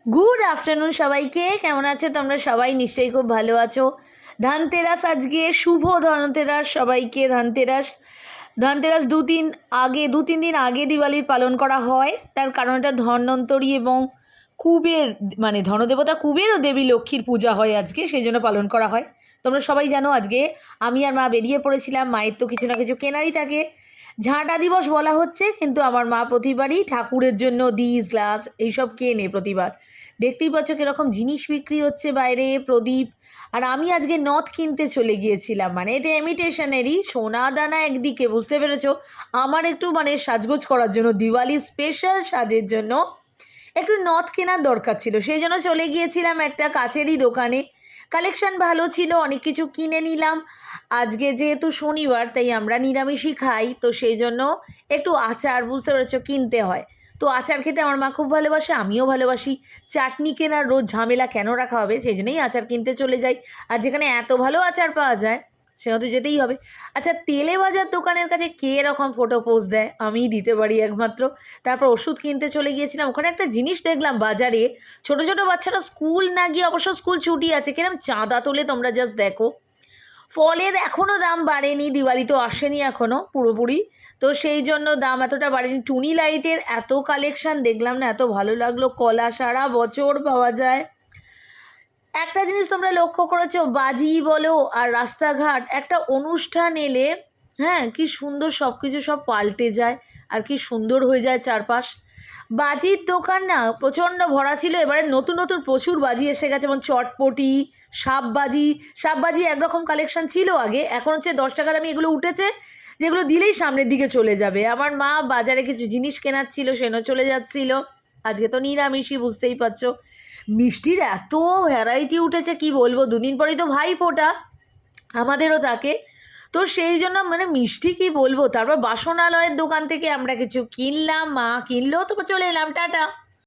Good afternoon সবাইকে। কেমন আছো তোমরা? সবাই নিশ্চয়ই খুব ভালো আছো। ধনতেরাস আজকে, শুভ ধনতেরাস সবাইকে। ধনতেরাস ধনতেরাস দু তিন দিন আগে দিওয়ালির পালন করা হয়। তার কারণ এটা ধন্বন্তরী এবং কুবের, মানে ধনদেবতা কুবের ও দেবী লক্ষ্মীর পূজা হয় আজকে, সেই জন্য পালন করা হয়। তোমরা সবাই জানো আজকে আমি আর মা বেরিয়ে পড়েছিলাম। মায়ের তো কিছু না কিছু কেনারই থাকে, ঝাঁটা দিবস বলা হচ্ছে, কিন্তু আমার মা প্রতিবারই ঠাকুরের জন্য ডিস গ্লাস এইসব কেনে প্রতিবার। দেখতেই পাচ্ছ কীরকম জিনিস বিক্রি হচ্ছে বাইরে, প্রদীপ। আর আমি আজকে নথ কিনতে চলে গিয়েছিলাম, মানে এটা ইমিটেশনেরই সোনা দানা একদিকে, বুঝতে পেরেছো। আমার একটু মানে সাজগোজ করার জন্য, দিওয়ালি স্পেশাল সাজের জন্য একটু নথ কেনার দরকার ছিল, সেই জন্য চলে গিয়েছিলাম একটা কাছেরই দোকানে। কালেকশন ভালো ছিল, অনেক কিছু কিনে নিলাম। আজকে যেহেতু শনিবার, তাই আমরা নিরামিষই খাই, তো সেই জন্য একটু আচার, বুঝতে পেরেছো, কিনতে হয়। তো আচার খেতে আমার মা খুব ভালোবাসে, আমিও ভালোবাসি। চাটনি কেনার রোজ ঝামেলা কেন রাখা হবে, সেই জন্যই আচার কিনতে চলে যাই। আর যেখানে এত ভালো আচার পাওয়া যায় সেখানে তো যেতেই হবে। আচ্ছা, তেলে ভাজার দোকানের কাছে কে এরকম ফটো পোস্ট দেয়? আমিই দিতে পারি একমাত্র। তারপর ওষুধ কিনতে চলে গিয়েছিলাম, ওখানে একটা জিনিস দেখলাম বাজারে। ছোট ছোট বাচ্চারা স্কুল না গিয়ে, অবশ্য স্কুল ছুটি আছে, কিরম চাঁদা তোলে তোমরা জাস্ট দেখো। ফলের এখনও দাম বাড়েনি, দিওয়ালি তো আসেনি এখনও পুরোপুরি, তো সেই জন্য দাম এতটা বাড়েনি। টুনি লাইটের এত কালেকশন দেখলাম না, এত ভালো লাগলো। কলা সারা বছর পাওয়া যায়। একটা জিনিস তোমরা লক্ষ্য করেছো, বাজি বলো আর রাস্তাঘাট, একটা অনুষ্ঠান এলে হ্যাঁ কি সুন্দর সব কিছু সব পাল্টে যায়, আর কি সুন্দর হয়ে যায় চারপাশ। বাজির দোকান না প্রচণ্ড ভরা ছিল, এবারে নতুন নতুন প্রচুর বাজি এসে গেছে, যেমন চটপটি, সাপবাজি। সাপবাজি একরকম কালেকশন ছিল আগে, এখন হচ্ছে 10 টাকা দামি এগুলো উঠেছে, যেগুলো দিলেই সামনের দিকে চলে যাবে। আমার মা বাজারে কিছু জিনিস কেনার ছিল, সেনও চলে যাচ্ছিল। আজকে তো নিরামিষই, বুঝতেই পারছো। মিষ্টির এত ভ্যারাইটি উঠেছে কি বলবো, দুদিন পরেই তো ভাইফোঁটা আমাদেরও থাকে, তো সেই জন্য মানে মিষ্টি কি বলবো। তারপর বাসনালয়ের দোকান থেকে আমরা কিছু কিনলাম, মা কিনলো, তো চলে এলাম, টাটা।